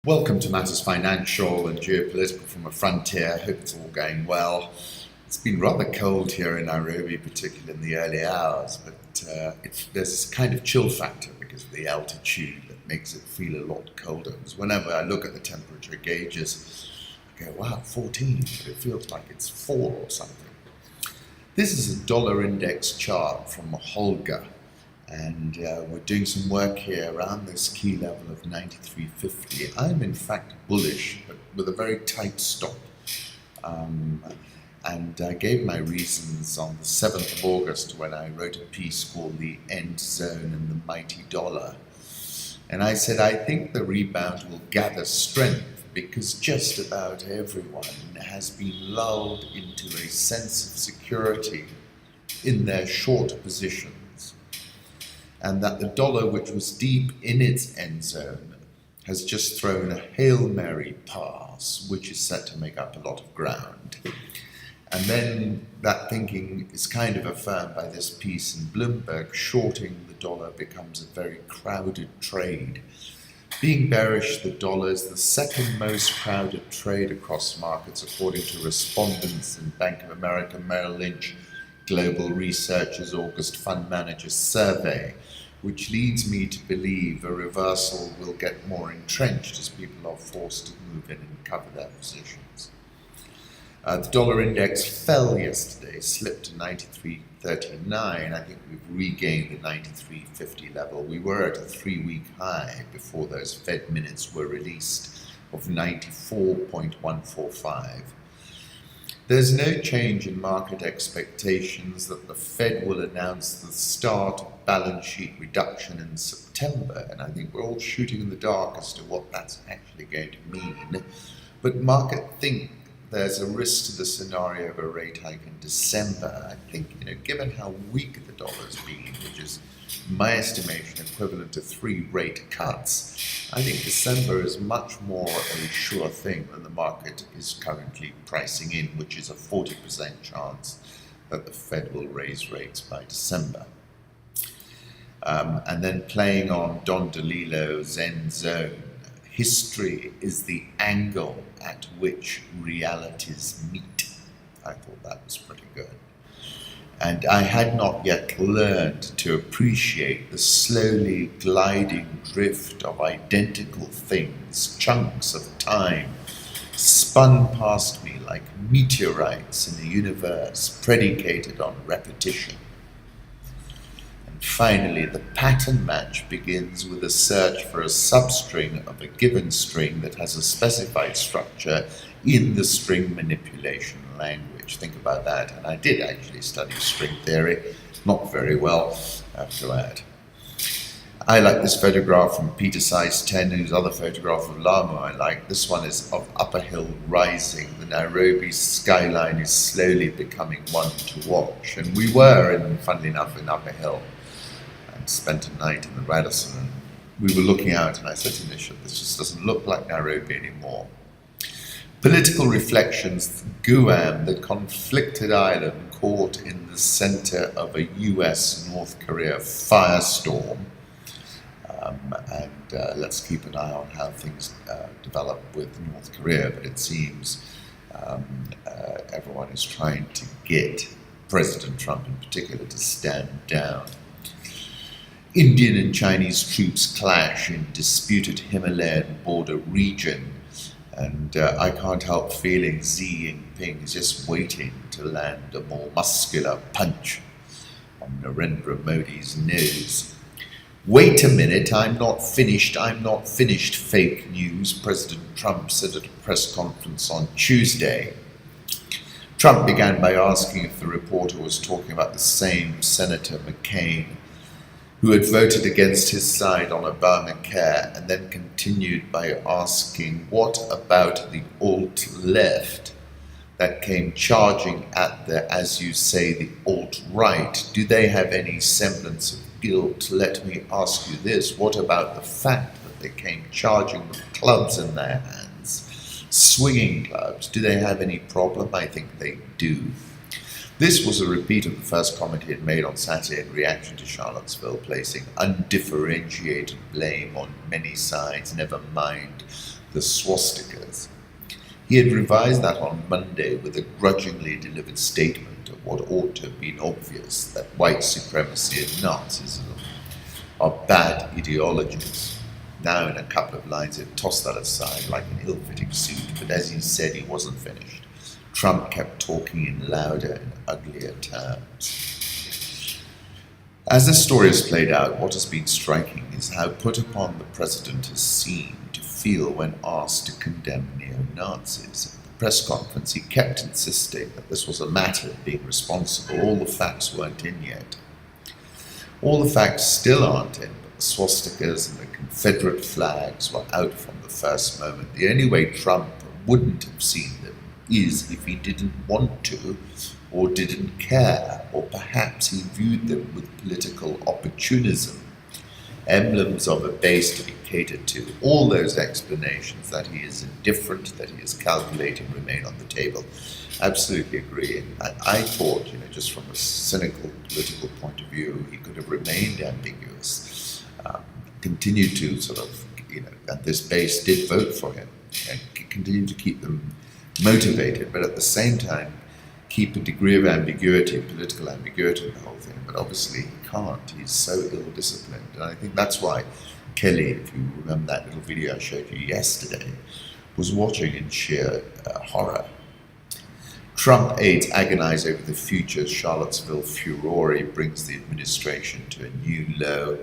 Welcome to Matters Financial and Geopolitical from a Frontier. Hope it's all going well. It's been rather cold here in Nairobi, particularly in the early hours, but there's this kind of chill factor because of the altitude that makes it feel a lot colder. Because whenever I look at the temperature gauges, I go, wow, 14, but it feels like it's 4 or something. This is a dollar index chart from Holger. And we're doing some work here around this key level of 93.50. I'm in fact bullish, but with a very tight stop. And I gave my reasons on the 7th of August when I wrote a piece called The End Zone and the Mighty Dollar. And I said, I think the rebound will gather strength because just about everyone has been lulled into a sense of security in their short positions. And that the dollar, which was deep in its end zone, has just thrown a Hail Mary pass, which is set to make up a lot of ground. And then that thinking is kind of affirmed by this piece in Bloomberg. Shorting the dollar becomes a very crowded trade. Being bearish, the dollar is the second most crowded trade across markets, according to respondents in Bank of America Merrill Lynch Global Research's August Fund Managers Survey, which leads me to believe a reversal will get more entrenched as people are forced to move in and cover their positions. The dollar index fell yesterday, slipped to 93.39. I think we've regained the 93.50 level. We were at a 3-week high before those Fed minutes were released of 94.145. There's no change in market expectations that the Fed will announce the start of balance sheet reduction in September, and I think we're all shooting in the dark as to what that's actually going to mean. But market think there's a risk to the scenario of a rate hike in December. I think, given how weak the dollar's been, which is, in my estimation, equivalent to 3 rate cuts, I think December is much more a sure thing than the market is currently pricing in, which is a 40% chance that the Fed will raise rates by December. And then playing on Don DeLillo's end zone, history is the angle at which realities meet. I thought that was pretty good. And I had not yet learned to appreciate the slowly gliding drift of identical things, chunks of time, spun past me like meteorites in a universe predicated on repetition. And finally, the pattern match begins with a search for a substring of a given string that has a specified structure in the string manipulation language. Think about that. And I did actually study string theory, not very well, I have to add. I like this photograph from Peter Size 10, whose other photograph of Lamu I like. This one is of Upper Hill rising. The Nairobi skyline is slowly becoming one to watch. And we were, funnily enough, in Upper Hill and spent a night in the Radisson. And we were looking out and I said to Nisha, this just doesn't look like Nairobi anymore. Political reflections, Guam, the conflicted island caught in the center of a US-North Korea firestorm. Let's keep an eye on how things develop with North Korea, but it seems everyone is trying to get President Trump in particular to stand down. Indian and Chinese troops clash in disputed Himalayan border region. And I can't help feeling Xi Jinping is just waiting to land a more muscular punch on Narendra Modi's nose. Wait a minute, I'm not finished, fake news, President Trump said at a press conference on Tuesday. Trump began by asking if the reporter was talking about the same Senator McCain, who had voted against his side on Obamacare, and then continued by asking, what about the alt-left that came charging at the, as you say, the alt-right? Do they have any semblance of guilt? Let me ask you this, what about the fact that they came charging with clubs in their hands, swinging clubs? Do they have any problem? I think they do. This was a repeat of the first comment he had made on Saturday in reaction to Charlottesville, placing undifferentiated blame on many sides, never mind the swastikas. He had revised that on Monday with a grudgingly delivered statement of what ought to have been obvious, that white supremacy and Nazism are bad ideologies. Now, in a couple of lines, he'd tossed that aside like an ill-fitting suit, but as he said, he wasn't finished. Trump kept talking in louder and uglier terms. As the story has played out, what has been striking is how put upon the president has seemed to feel when asked to condemn neo-Nazis. At the press conference, he kept insisting that this was a matter of being responsible. All the facts weren't in yet. All the facts still aren't in, but the swastikas and the Confederate flags were out from the first moment. The only way Trump wouldn't have seen them is if he didn't want to, or didn't care, or perhaps he viewed them with political opportunism, emblems of a base to be catered to. All those explanations that he is indifferent, that he is calculating, remain on the table. Absolutely agree. And I thought, just from a cynical political point of view, he could have remained ambiguous, continued to and this base did vote for him, and continued to keep them motivated, but at the same time keep a degree of ambiguity, political ambiguity in the whole thing. But obviously he can't. He's so ill-disciplined. And I think that's why Kelly, if you remember that little video I showed you yesterday, was watching in sheer horror. Trump aides agonize over the future as Charlottesville furore brings the administration to a new low.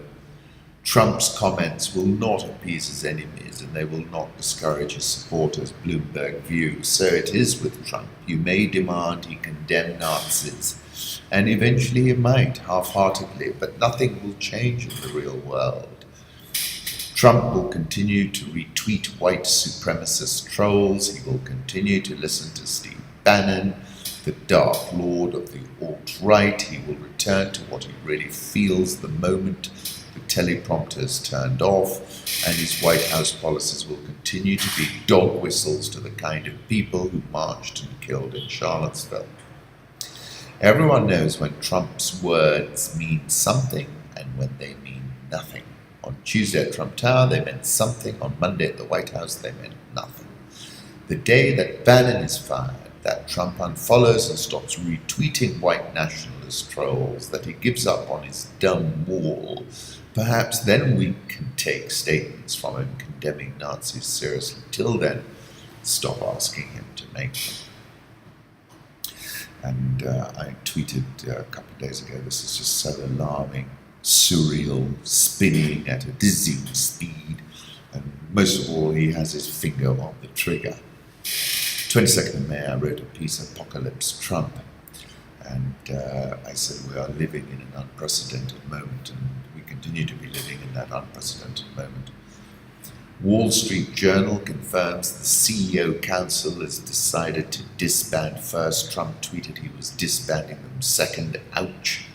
Trump's comments will not appease his enemies, and they will not discourage his supporters, Bloomberg view. So it is with Trump. You may demand he condemn Nazis, and eventually he might, half-heartedly, but nothing will change in the real world. Trump will continue to retweet white supremacist trolls. He will continue to listen to Steve Bannon, the dark lord of the alt-right. He will return to what he really feels the moment the teleprompter is turned off, and his White House policies will continue to be dog whistles to the kind of people who marched and killed in Charlottesville. Everyone knows when Trump's words mean something and when they mean nothing. On Tuesday at Trump Tower, they meant something. On Monday at the White House, they meant nothing. The day that Bannon is fired, that Trump unfollows and stops retweeting white nationalist trolls, that he gives up on his dumb wall, perhaps then we can take statements from him condemning Nazis seriously. Till then, stop asking him to make them. And I tweeted a couple of days ago, this is just so alarming, surreal, spinning at a dizzying speed, and most of all, he has his finger on the trigger. 22nd of May, I wrote a piece, Apocalypse Trump, and I said we are living in an unprecedented moment, and we continue to be living in that unprecedented moment. Wall Street Journal confirms the CEO Council has decided to disband first. Trump tweeted he was disbanding them second. Ouch.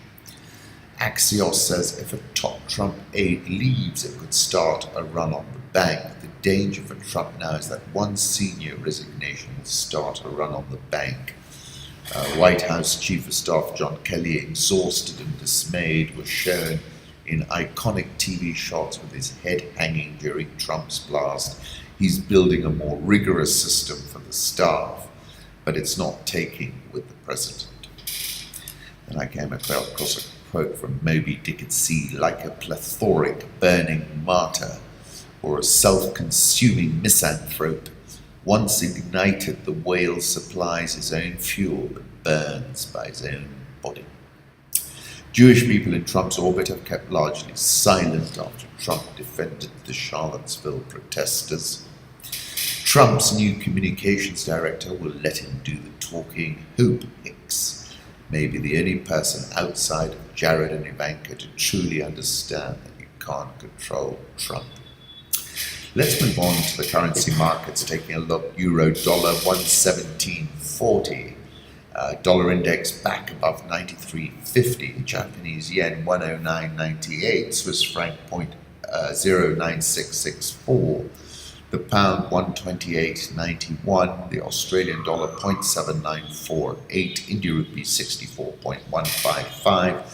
Axios says if a top Trump aide leaves, it could start a run on the bank. The danger for Trump now is that one senior resignation will start a run on the bank. White House Chief of Staff John Kelly, exhausted and dismayed, was shown in iconic TV shots with his head hanging during Trump's blast. He's building a more rigorous system for the staff, but it's not taking with the president. Then I came across a quote from Moby Dick at sea: like a plethoric burning martyr or a self-consuming misanthrope, once ignited, the whale supplies his own fuel and burns by his own body. Jewish people in Trump's orbit have kept largely silent after Trump defended the Charlottesville protesters. Trump's new communications director will let him do the talking. Hope Hicks may be the only person outside of Jared and Ivanka to truly understand that you can't control Trump. Let's move on to the currency markets, taking a look. Euro dollar 117.40. Dollar index back above 93.50. Japanese yen 109.98. Swiss franc 0.9664. The pound 128.91. The Australian dollar 0.7948. India rupee 64.155.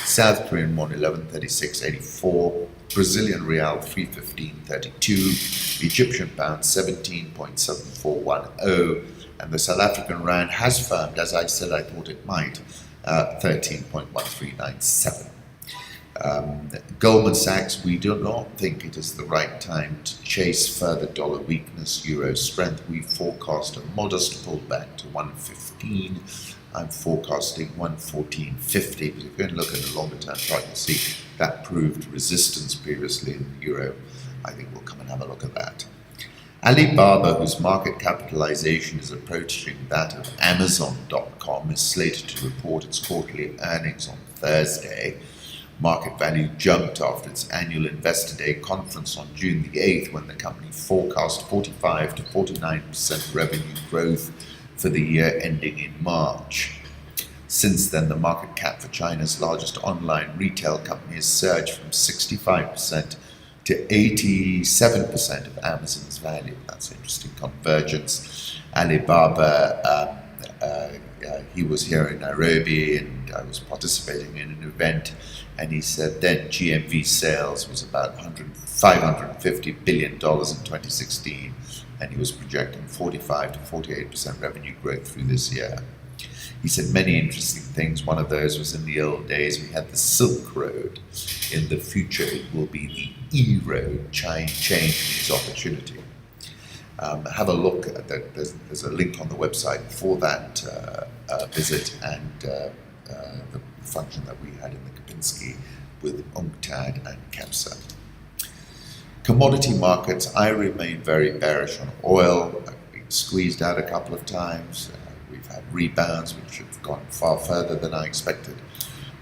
South Korean won 11.3684. Brazilian real 315.32, Egyptian pound 17.7410, and the South African rand has firmed, as I said I thought it might, 13.1397. Goldman Sachs, we do not think it is the right time to chase further dollar weakness, euro strength. We forecast a modest pullback to 115. I'm forecasting 114.50. But if you're going to look at a longer term chart, you'll see that proved resistance previously in the euro. I think we'll come and have a look at that. Alibaba, whose market capitalization is approaching that of Amazon.com, is slated to report its quarterly earnings on Thursday. Market value jumped after its annual Investor Day conference on June the 8th, when the company forecast 45 to 49% revenue growth for the year ending in March. Since then, the market cap for China's largest online retail company has surged from 65% to 87% of Amazon's value. That's interesting convergence. Alibaba, he was here in Nairobi, and I was participating in an event, and he said then GMV sales was about $550 billion in 2016, and he was projecting 45 to 48% revenue growth through this year. He said many interesting things. One of those was, in the old days we had the Silk Road. In the future it will be the E-Road. Chinese opportunity. Have a look at that. There's a link on the website for that visit and the function that we had in the Kapinski with UNCTAD and KEPSA. Commodity markets, I remain very bearish on oil. I've been squeezed out a couple of times. We've had rebounds which have gone far further than I expected.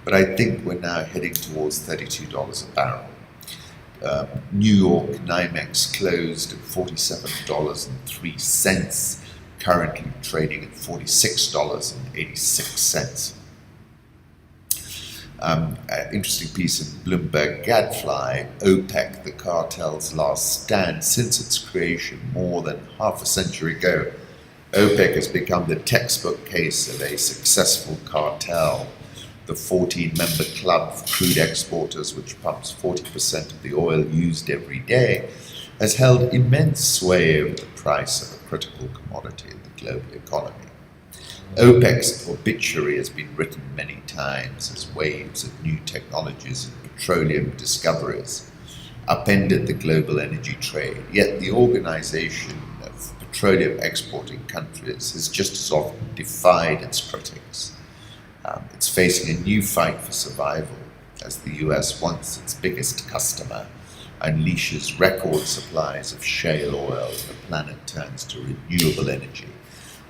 But I think we're now heading towards $32 a barrel. New York NYMEX closed at $47.03, currently trading at $46.86. Interesting piece in Bloomberg Gadfly, OPEC, the cartel's last stand. Since its creation more than half a century ago, OPEC has become the textbook case of a successful cartel. The 14-member club of crude exporters, which pumps 40% of the oil used every day, has held immense sway over the price of a critical commodity in the global economy. OPEC's obituary has been written many times as waves of new technologies and petroleum discoveries upended the global energy trade, yet the organization of petroleum exporting countries has just as often defied its critics. It's facing a new fight for survival as the US, once its biggest customer, unleashes record supplies of shale oil and the planet turns to renewable energy.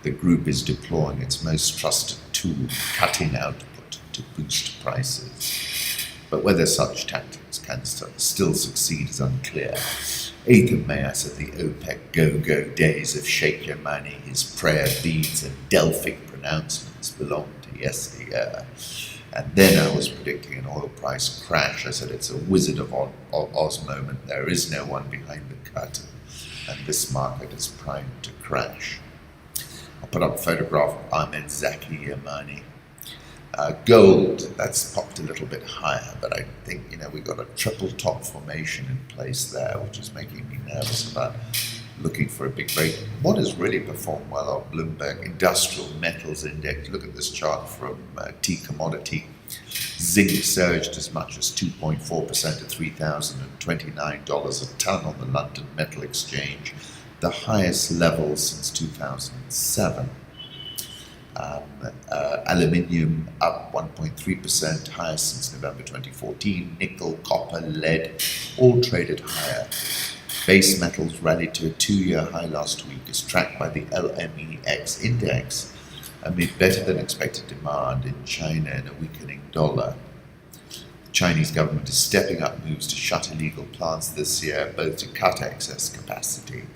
The group is deploying its most trusted tool, cutting output, to boost prices. But whether such tactics can still succeed is unclear. 8th of May, I said the OPEC go-go days of Sheikh Yamani, his prayer beads and Delphic pronouncements belong to yesteryear. And then I was predicting an oil price crash. I said it's a Wizard of Oz moment. There is no one behind the curtain, and this market is primed to crash. I put up a photograph of Ahmed Zaki Yamani. Gold, that's popped a little bit higher, but I think, we got a triple top formation in place there, which is making me nervous about looking for a big break. What has really performed well are Bloomberg Industrial Metals Index. Look at this chart from T Commodity. Zinc surged as much as 2.4% to $3,029 a ton on the London Metal Exchange, the highest level since 2007. Aluminium up 1.3%, highest since November 2014. Nickel, copper, lead, all traded higher. Base metals rallied to a 2-year high last week, as tracked by the LMEX index, amid better than expected demand in China and a weakening dollar. The Chinese government is stepping up moves to shut illegal plants this year, both to cut excess capacity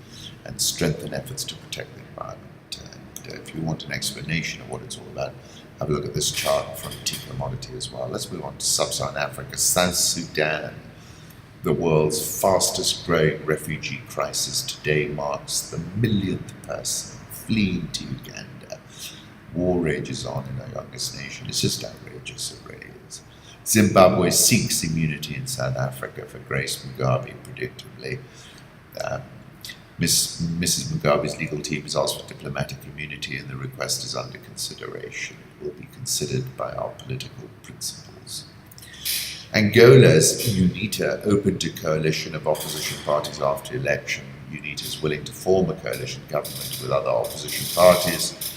and strengthen efforts to protect the environment. And if you want an explanation of what it's all about, have a look at this chart from T Commodity as well. Let's move on to Sub-Saharan Africa. South Sudan, the world's fastest growing refugee crisis, today marks the millionth person fleeing to Uganda. War rages on in our youngest nation. It's just outrageous, it really is. Zimbabwe seeks immunity in South Africa for Grace Mugabe, predictably. Um, Mrs. Mugabe's legal team has asked for diplomatic immunity, and the request is under consideration. It will be considered by our political principals. Angola's UNITA opened a coalition of opposition parties after election. UNITA is willing to form a coalition government with other opposition parties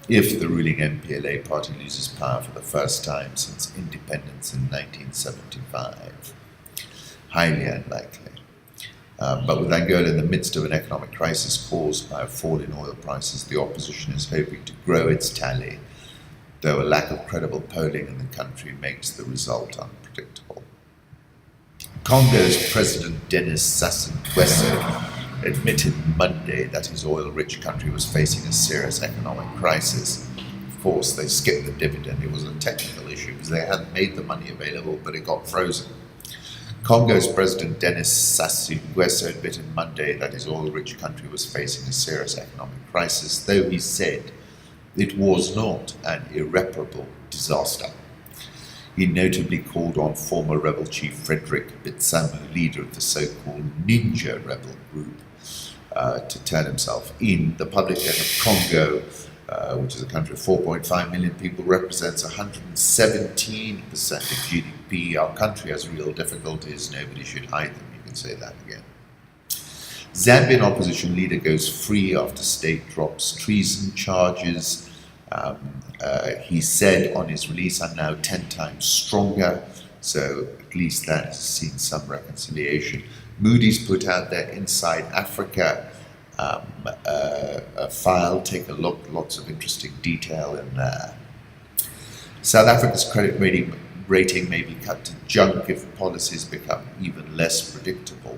if the ruling MPLA party loses power for the first time since independence in 1975. Highly unlikely. But with Angola in the midst of an economic crisis caused by a fall in oil prices, the opposition is hoping to grow its tally, though a lack of credible polling in the country makes the result unpredictable. Congo's President Denis Sassou Nguesso admitted Monday that his oil-rich country was facing a serious economic crisis. Of course, they skipped the dividend. It was a technical issue because they hadn't made the money available, but it got frozen. Congo's President Denis Sassou Nguesso admitted Monday that his oil-rich country was facing a serious economic crisis, though he said it was not an irreparable disaster. He notably called on former rebel chief Frederick Bitsamu, leader of the so-called Ninja rebel group, to turn himself in. The public debt of Congo, which is a country of 4.5 million people, represents 117% of GDP. Our country has real difficulties. Nobody should hide them. You can say that again. Zambian opposition leader goes free after state drops treason charges. He said on his release, "I'm now 10 times stronger." So at least that has seen some reconciliation. Moody's put out their Inside Africa a file. Take a look. Lots of interesting detail in there. South Africa's credit rating may be cut to junk if policies become even less predictable.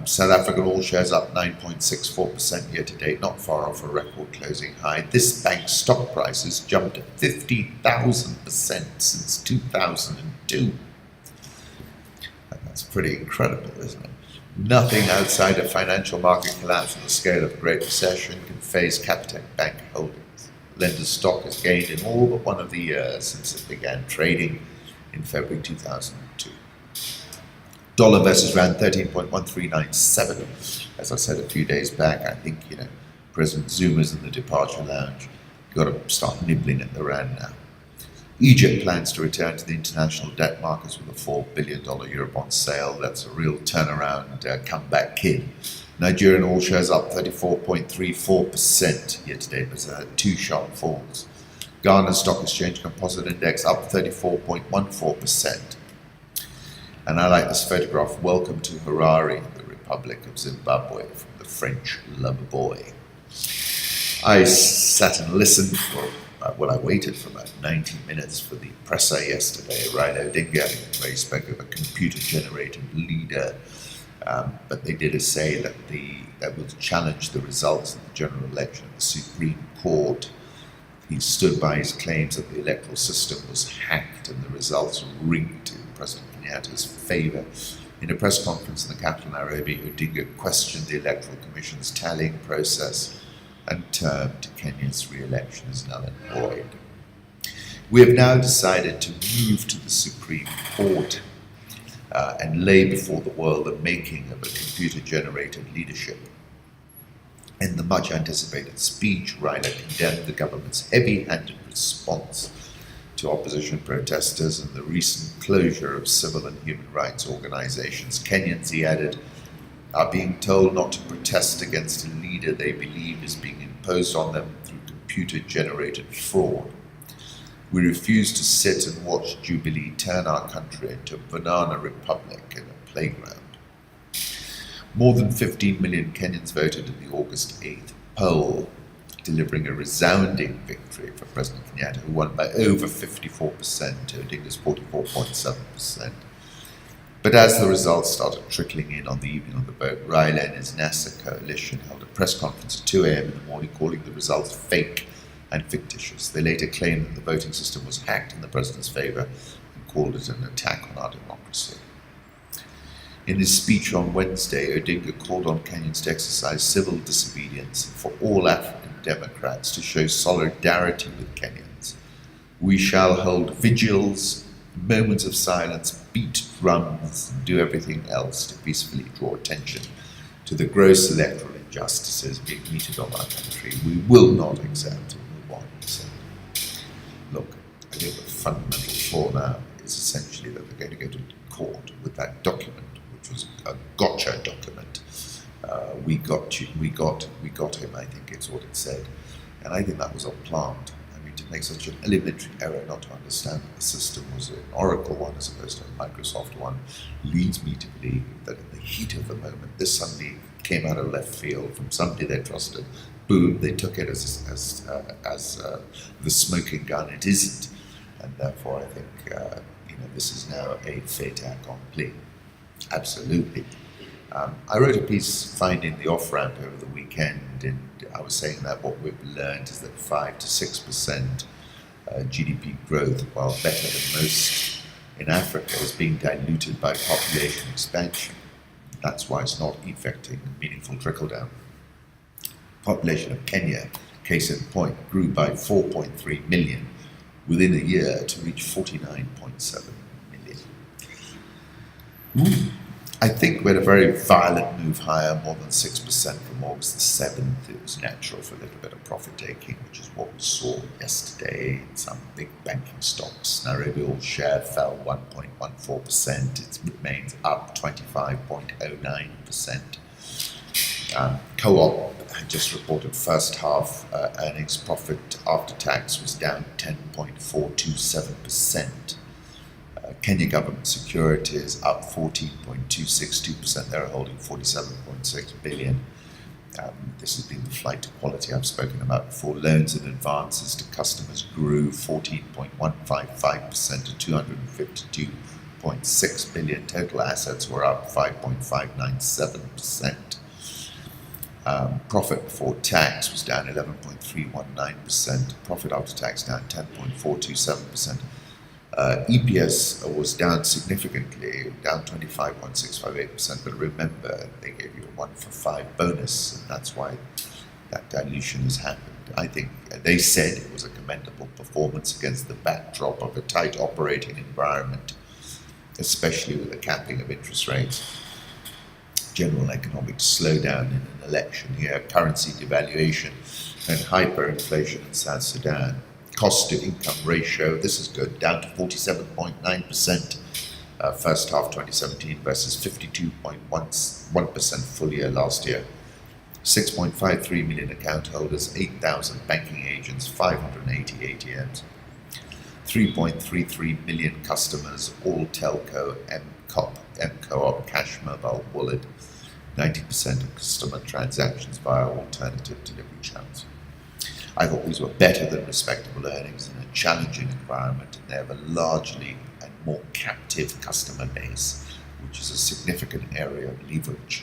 South African all shares up 9.64% year to date, not far off a record closing high. This bank's stock prices jumped 50,000% since 2002. And that's pretty incredible, isn't it? Nothing outside a financial market collapse on the scale of a Great Recession can phase Capitec Bank holdings. Lender's stock has gained in all but one of the years since it began trading in February 2002. Dollar versus rand 13.1397. As I said a few days back, I think, President Zuma's in the departure lounge. You've got to start nibbling at the rand now. Egypt plans to return to the international debt markets with a $4 billion Eurobond sale. That's a real turnaround, comeback kid. Nigerian all shares up 34.34% year to date. There's two sharp falls. Ghana Stock Exchange Composite Index up 34.14%. And I like this photograph. Welcome to Harare, the Republic of Zimbabwe, from the French lover boy. I sat and listened I waited for about 90 minutes for the presser yesterday, Raila Odinga, where he spoke of a computer-generated leader. But they did say that that would challenge the results of the general election of the Supreme Court. He stood by his claims that the electoral system was hacked and the results rigged in President Kenyatta's favor. In a press conference in the capital Nairobi, Odinga questioned the Electoral Commission's tallying process and termed Kenya's re-election as null and void. We have now decided to move to the Supreme Court and lay before the world the making of a computer-generated leadership. In the much-anticipated speech, Raila condemned the government's heavy-handed response to opposition protesters and the recent closure of civil and human rights organizations. Kenyans, he added, are being told not to protest against a leader they believe is being imposed on them through computer-generated fraud. We refuse to sit and watch Jubilee turn our country into a banana republic in a playground. More than 15 million Kenyans voted in the August 8th poll, delivering a resounding victory for President Kenyatta, who won by over 54%, Odinga's 44.7%. But as the results started trickling in on the evening of the vote, Raila and his NASA coalition held a press conference at 2 a.m. in the morning, calling the results fake and fictitious. They later claimed that the voting system was hacked in the president's favor and called it an attack on our democracy. In his speech on Wednesday, Odinga called on Kenyans to exercise civil disobedience and for all African Democrats to show solidarity with Kenyans. We shall hold vigils, moments of silence, beat drums, and do everything else to peacefully draw attention to the gross electoral injustices being meted on our country. We will not accept and move on. So, look, I think the fundamental flaw now is essentially that they're going to go to court with that document, which was a gotcha document. We got him, I think it's what it said. And I think that was a plant. I mean, to make such an elementary error not to understand that the system was an Oracle one as opposed to a Microsoft one leads me to believe that in the heat of the moment, this suddenly came out of left field from somebody they trusted. Boom, they took it as the smoking gun. It isn't. And therefore, I think this is now a fait accompli. Absolutely. I wrote a piece finding the off-ramp over the weekend, and I was saying that what we've learned is that 5 to 6% GDP growth, while better than most in Africa, is being diluted by population expansion. That's why it's not effecting meaningful trickle-down. Population of Kenya, case in point, grew by 4.3 million within a year to reach 49.7 million. I think we had a very violent move higher, more than 6% from August the 7th. It was natural for a little bit of profit taking, which is what we saw yesterday in some big banking stocks. Nairobi All Share fell 1.14%. It remains up 25.09%. Co-op had just reported first half earnings profit after tax was down 10.427%. Kenya government securities up 14.262%. They're holding 47.6 billion. This has been the flight to quality I've spoken about before. Loans and advances to customers grew 14.155% to 252.6 billion. Total assets were up 5.597%. Profit before tax was down 11.319%. Profit after tax down 10.427%. EPS was down significantly, down 25.658%, but remember, they gave you a 1 for 5 bonus, and that's why that dilution has happened. I think they said it was a commendable performance against the backdrop of a tight operating environment, especially with the capping of interest rates, general economic slowdown in an election year, currency devaluation, and hyperinflation in South Sudan. Cost to income ratio, this is good, down to 47.9% first half 2017 versus 52.1% full year last year. 6.53 million account holders, 8,000 banking agents, 580 ATMs. 3.33 million customers, all telco, M-Co-op, cash mobile wallet. 90% of customer transactions via alternative delivery channels. I thought these were better than respectable earnings in a challenging environment, and they have a largely and more captive customer base, which is a significant area of leverage.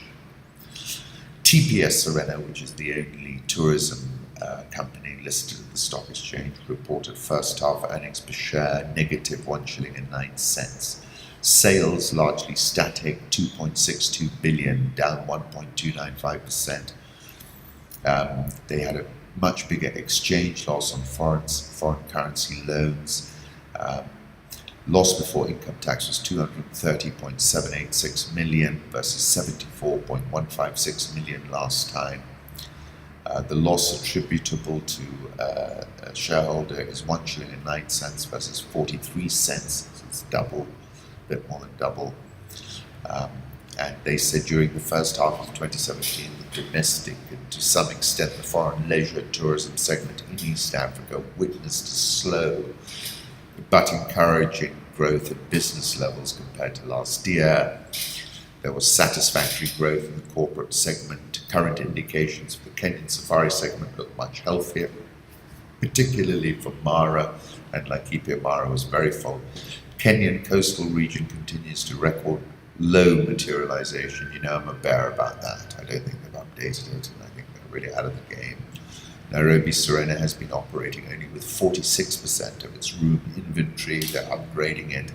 TPS Saharan, which is the only tourism company listed at the stock exchange, reported first half earnings per share negative 1 shilling and 9 cents. Sales largely static, 2.62 billion, down 1.295%. They had a much bigger exchange loss on foreign currency loans. Loss before income tax was 230.786 million versus 74.156 million last time. The loss attributable to a shareholder is 1 shilling and 9 cents versus 43 cents. So it's double, a bit more than double. And they said during the first half of 2017, the domestic and to some extent the foreign leisure tourism segment in East Africa witnessed a slow but encouraging growth at business levels compared to last year. There was satisfactory growth in the corporate segment. Current indications for the Kenyan safari segment look much healthier, particularly for Mara, and Laikipia Mara was very full. Kenyan coastal region continues to record low materialization. I'm a bear about that. I don't think they've updated it, and I think they're really out of the game. Nairobi Saharan has been operating only with 46% of its room inventory. They're upgrading it.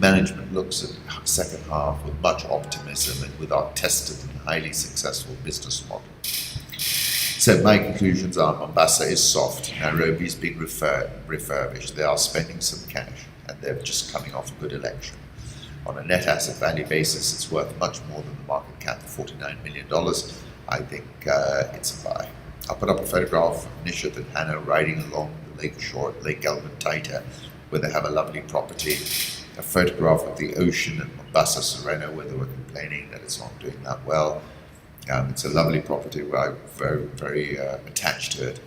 Management looks at the second half with much optimism and with our tested and highly successful business model. So my conclusions are Mombasa is soft. Nairobi is being refurbished. They are spending some cash. and they're just coming off a good election. On a net asset value basis, it's worth much more than the market cap of $49 million. I think it's a buy. I'll put up a photograph of Nishad and Hannah riding along the lake shore at Lake Galbantaita, where they have a lovely property. A photograph of the ocean at Mombasa, Serena, where they were complaining that it's not doing that well. It's a lovely property where I'm very, very attached to it.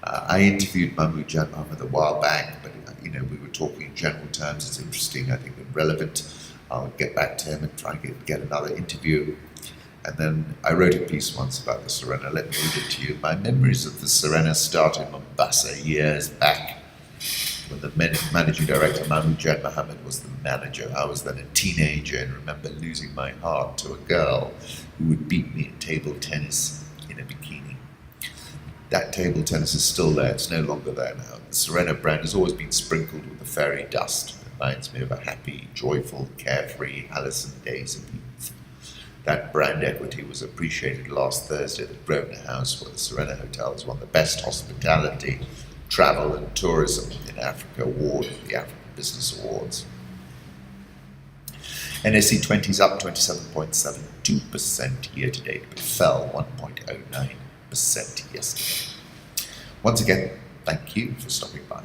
I interviewed Mahmood Jan Mohammed a while back, but we were talking in general terms. It's interesting, I think, and relevant. I'll get back to him and try and get another interview. And then I wrote a piece once about the Serena. Let me read it to you. My memories of the Serena start in Mombasa years back, when the managing director, Mahmood Jan Mohammed, was the manager. I was then a teenager and remember losing my heart to a girl who would beat me at table tennis in a bikini. That table tennis is still there. It's no longer there now. The Serena brand has always been sprinkled with the fairy dust. It reminds me of a happy, joyful, carefree Allison days of youth. That brand equity was appreciated last Thursday at the Grosvenor House, where the Serena Hotel has won the Best Hospitality, Travel and Tourism in Africa award at the African Business Awards. NSE 20 is up 27.72% year to date, but fell 1.09% yesterday. Once again, thank you for stopping by.